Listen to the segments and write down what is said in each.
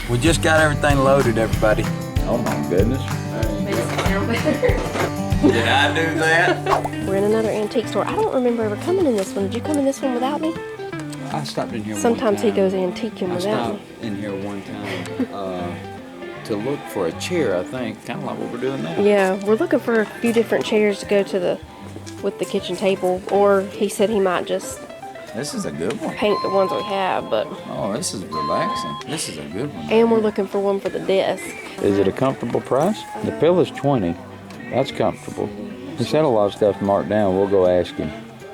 We just got everything loaded, everybody. Oh my goodness. Did I do that? We're in another antique store. I don't remember ever coming in this one. Did you come in this one without me? I stopped in here Sometimes one time. he goes antiquing without me. I stopped in here one time to look for a chair, I think. Kind of like what we're doing now. Yeah, we're looking for a few different chairs to go to with the kitchen table. Or he said he might just This is a good one. paint the ones we have, but. Oh, this is relaxing. This is a good one. And we're looking for one for the desk. Is it a comfortable price? The pillow's 20. That's comfortable. He said a lot of stuff marked down. We'll go ask him.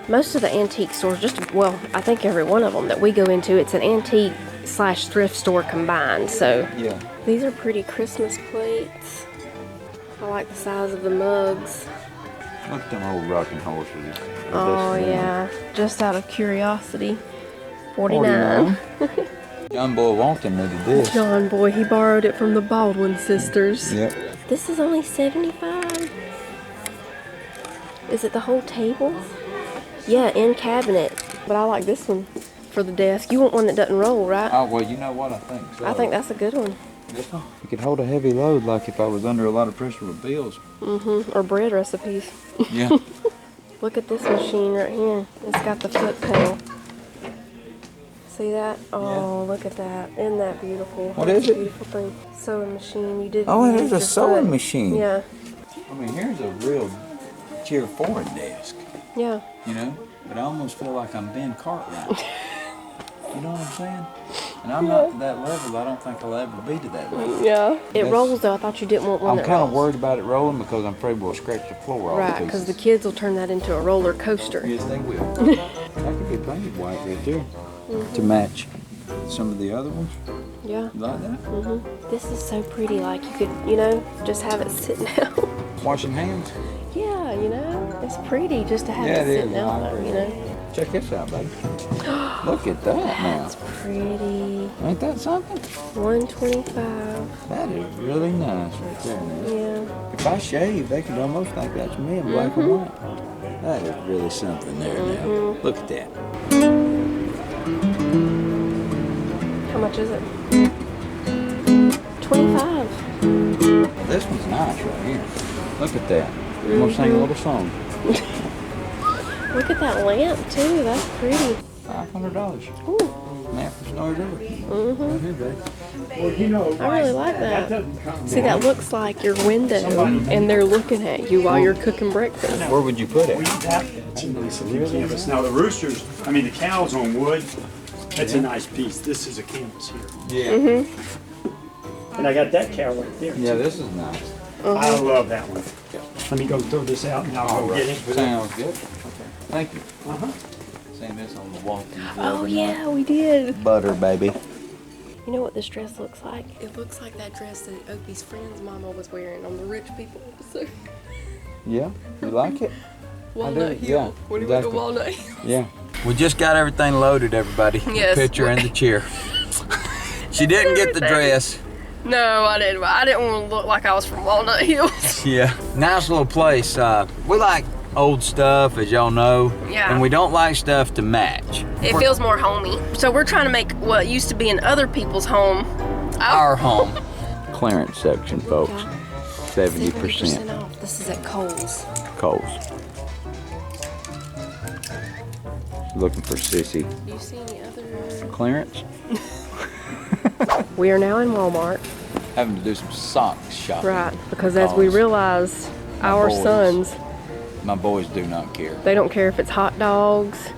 Most of the antique stores, I think every one of them that we go into, it's an antique / thrift store combined. So Yeah. these are pretty Christmas plates. I like the size of the mugs. Look at them old rocking horses. Oh yeah, just out of curiosity. 49. Young boy wanting needed this. John boy, he borrowed it from the Baldwin sisters. Yep. This is only 75. Is it the whole table? Yeah, in cabinet. But I like this one for the desk. You want one that doesn't roll, right? Oh, well, you know what? I think so. I think that's a good one. This one? You could hold a heavy load like if I was under a lot of pressure with bills. Or bread recipes. Yeah. Look at this machine right here. It's got the foot pedal. See that? Oh, Yeah. look at that. Isn't that beautiful? What That's is a it? beautiful thing. Sewing machine. You did. Oh, it is a your sewing foot. machine. Yeah. I mean, here's a real chair for a desk, Yeah. you know? But I almost feel like I'm Ben Cartwright. You know what I'm saying? And I'm not to that level. I don't think I'll ever be to that level. Yeah. It That's- rolls though. I thought you didn't want one I'm that kind of rolls. worried about it rolling because I'm afraid we'll scratch the floor off. Right, because the kids will turn that into a roller coaster. Yes, they will. That could be painted white right there to match some of the other ones. Yeah. You like that? This is so pretty. Like you could, you know, just have it sitting out. Washing hands? Yeah, you know, it's pretty just to have Yeah, it it sitting is. out I there, agree. you know. Check this out, baby. Look at that now. It's pretty. Ain't that something? 125. That is really nice right there now. Yeah. If I shave, they could almost think that's me in black and white. That is really something there now. Look at that. How much is it? 25. This one's nice right here. Look at that. I'm gonna sing a little song. Look at that lamp too. That's pretty. $500. Ooh, Lamp for snowed ever. Right here, baby. I really like that. See, that looks like your window, and they're looking at you while you're cooking breakfast. Where would you put it? It's a nice looking canvas. Now the roosters, the cows on wood, that's a nice piece. This is a canvas here. Yeah. And I got that cow right there. Yeah, this is nice. I love that one. Let me go throw this out and I'll go get it. Sounds good. Okay. Thank you. Seen this on the wall. Oh yeah, we did. Butter, baby. You know what this dress looks like? It looks like that dress that Opie's friend's mama was wearing on the Rich People episode. Yeah, you like it? Walnut do, Hill. yeah, When he went to exactly. Walnut Hill. Yeah. We just got everything loaded, everybody. Yes. The picture and the chair. She didn't get the dress. No, I didn't. I didn't want to look like I was from Walnut Hills. Yeah. Nice little place. We like old stuff, as y'all know. Yeah. And we don't like stuff to match. It feels more homey. So we're trying to make what used to be in other people's home. Our home. Clearance section, folks. 70%. 70% off. This is at Kohl's. Kohl's. Looking for sissy. Do you see any other? Clearance? We are now in Walmart. Having to do some sock shopping. Right, because as we realize, our boys. sons, My boys do not care. they don't care if it's hot dogs,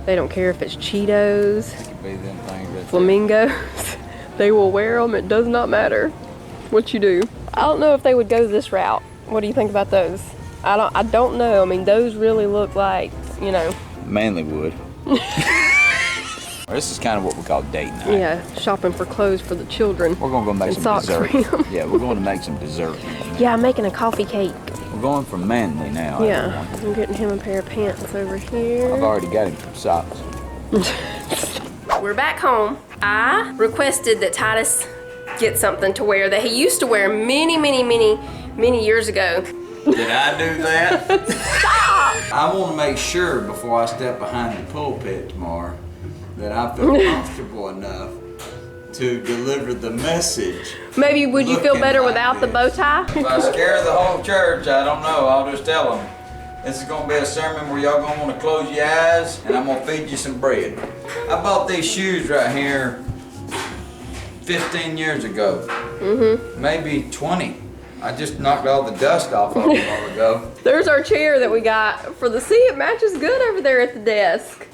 they don't care if it's Cheetos, It could be them things right there. flamingos. They will wear them. It does not matter what you do. I don't know if they would go this route. What do you think about those? I don't know. I mean, those really look like, you know. Manly would. This is kind of what we call date night. Yeah, shopping for clothes for the children. We're gonna go make And some socks dessert. for him. Yeah, we're going to make some dessert. Yeah, I'm making a coffee cake. We're going from manly now. Yeah, everyone. I'm getting him a pair of pants over here. I've already got him some socks. We're back home. I requested that Titus get something to wear that he used to wear many years ago. Did I do that? Stop! I want to make sure before I step behind the pulpit tomorrow that I feel comfortable enough to deliver the message. Maybe would you feel Looking better like without the this. bow tie? If I scare the whole church, I don't know. I'll just tell them. This is gonna be a sermon where y'all gonna wanna close your eyes and I'm gonna feed you some bread. I bought these shoes right here 15 years ago. Maybe 20. I just knocked all the dust off of them a while ago. There's our chair that we got for the sea. It matches good over there at the desk.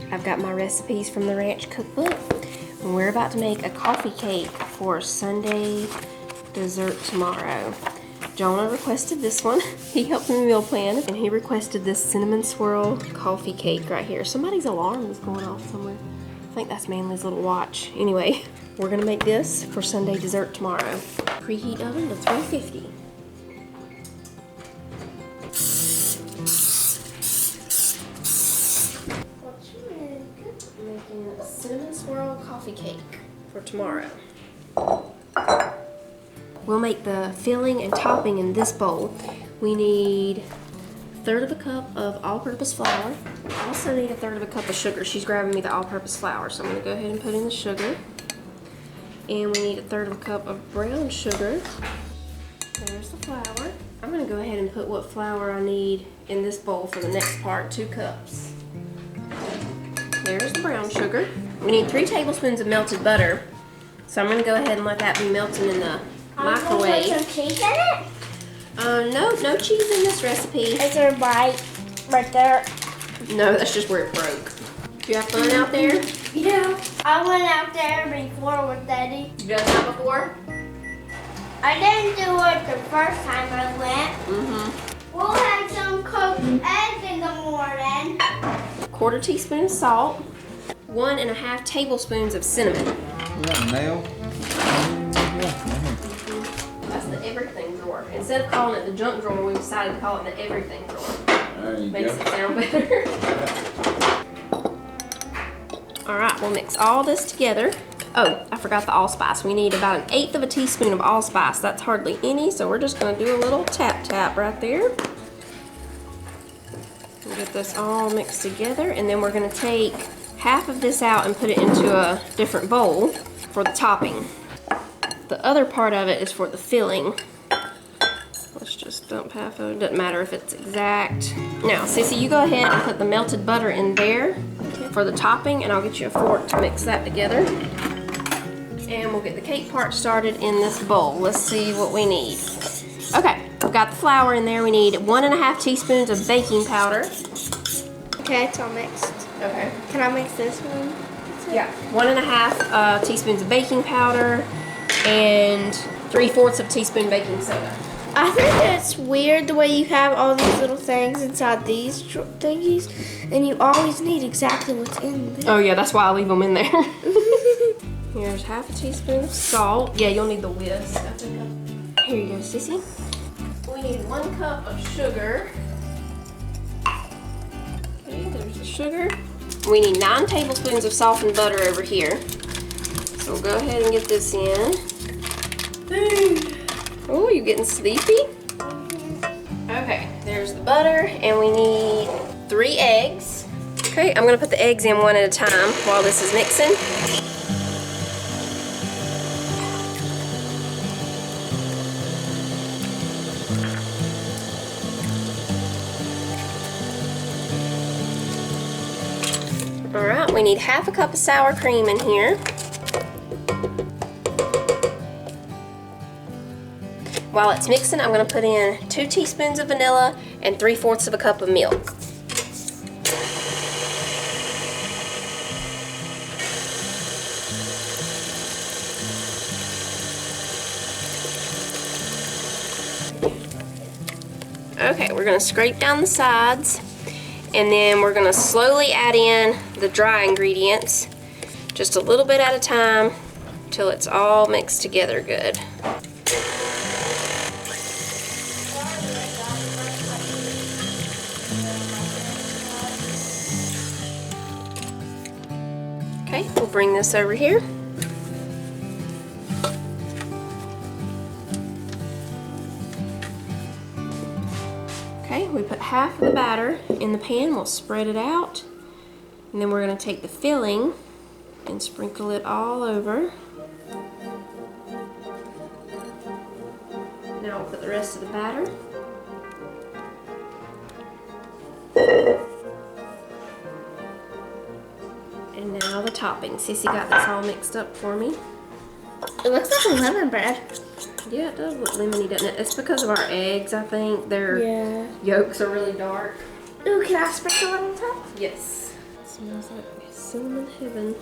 I've got my recipes from the ranch cookbook, and we're about to make a coffee cake for Sunday dessert tomorrow. Jonah requested this one. He helped me meal plan, and he requested this cinnamon swirl coffee cake right here. Somebody's alarm is going off somewhere. I think that's Manly's little watch. Anyway, we're gonna make this for Sunday dessert tomorrow. Preheat oven to 350. Making a cinnamon swirl coffee cake for tomorrow. We'll make the filling and topping in this bowl. We need 1/3 of a cup of all-purpose flour. I also need 1/3 of a cup of sugar. She's grabbing me the all-purpose flour, so I'm gonna go ahead and put in the sugar. And we need 1/3 of a cup of brown sugar. There's the flour. I'm gonna go ahead and put what flour I need in this bowl for the next part, 2 cups. There's the brown sugar. We need 3 tablespoons of melted butter. So I'm gonna go ahead and let that be melting in the microwave. Is there cheese in it? No cheese in this recipe. Is there a bite right there? No, that's just where it broke. You have fun out there? Yeah. I went out there before with Daddy. You done that before? I didn't do it the first time I went. We'll have some cooked eggs in the morning. 1/4 teaspoon of salt. 1½ tablespoons of cinnamon. Is that a nail? That's the everything drawer. Instead of calling it the junk drawer, we decided to call it the everything drawer. There you Makes go. it sound better. Alright, we'll mix all this together. Oh, I forgot the allspice. We need about 1/8 of a teaspoon of allspice. That's hardly any, so we're just going to do a little tap right there. We'll get this all mixed together, and then we're going to take half of this out and put it into a different bowl for the topping. The other part of it is for the filling. Let's just dump half of it. Doesn't matter if it's exact. Now, Sissy, you go ahead and put the melted butter in there for the topping, and I'll get you a fork to mix that together. And we'll get the cake part started in this bowl. Let's see what we need. Okay, we've got the flour in there. We need 1½ teaspoons of baking powder. Okay, it's all mixed. Okay. Can I mix this one? Yeah. 1½ teaspoons of baking powder and 3/4 of a teaspoon baking soda. I think it's weird the way you have all these little things inside these thingies, and you always need exactly what's in there. Oh yeah, that's why I leave them in there. Here's 1/2 teaspoon of salt. Yeah, you'll need the whisk. Here you go, Sissy. We need 1 cup of sugar. Okay, there's the sugar. We need 9 tablespoons of softened butter over here. So we'll go ahead and get this in. Oh, you getting sleepy? Okay, there's the butter, and we need 3 eggs. Okay, I'm gonna put the eggs in one at a time while this is mixing. All right, we need 1/2 cup of sour cream in here. While it's mixing, I'm going to put in 2 teaspoons of vanilla and 3/4 of a cup of milk. Okay, we're going to scrape down the sides, and then we're going to slowly add in the dry ingredients, just a little bit at a time, till it's all mixed together good. Okay, we'll bring this over here. Okay, we put half of the batter in the pan. We'll spread it out. And then we're going to take the filling and sprinkle it all over. Now we'll put the rest of the batter. And now the topping. Sissy got this all mixed up for me. It looks like a lemon bread. Yeah, it does look lemony, doesn't it? It's because of our eggs, I think. Their yolks are really dark. Ooh, can I sprinkle it on top? Yes. It smells like cinnamon heaven.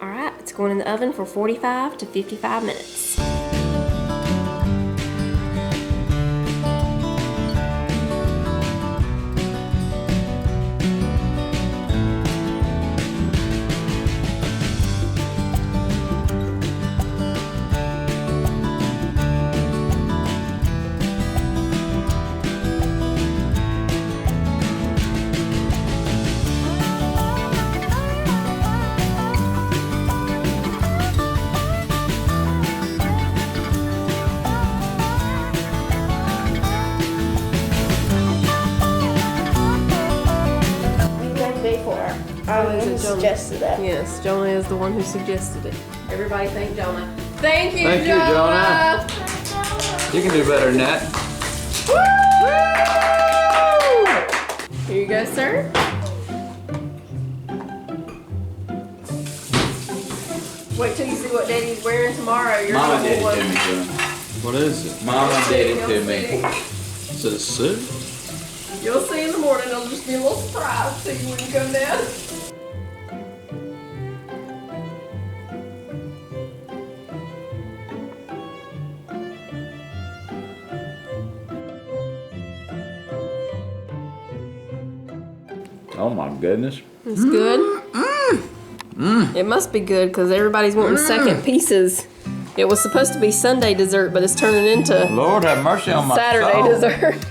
Alright, it's going in the oven for 45 to 55 minutes. I suggested it. Yes, Jonah is the one who suggested it. Everybody thank Jonah. Thank you, Thank you, Jonah. You can do better than that. Woo! Here you go, sir. Wait till you see what Daddy's wearing tomorrow. You're Mama gonna did it want to one. me, Jonah. What is it? Mama did it to me. Is it a suit? You'll see in the morning. It'll just be a little surprise to you when you come down. Oh my goodness. It's good. It must be good because everybody's wanting second pieces. It was supposed to be Sunday dessert, but it's turning into Lord have mercy on my Saturday soul. dessert.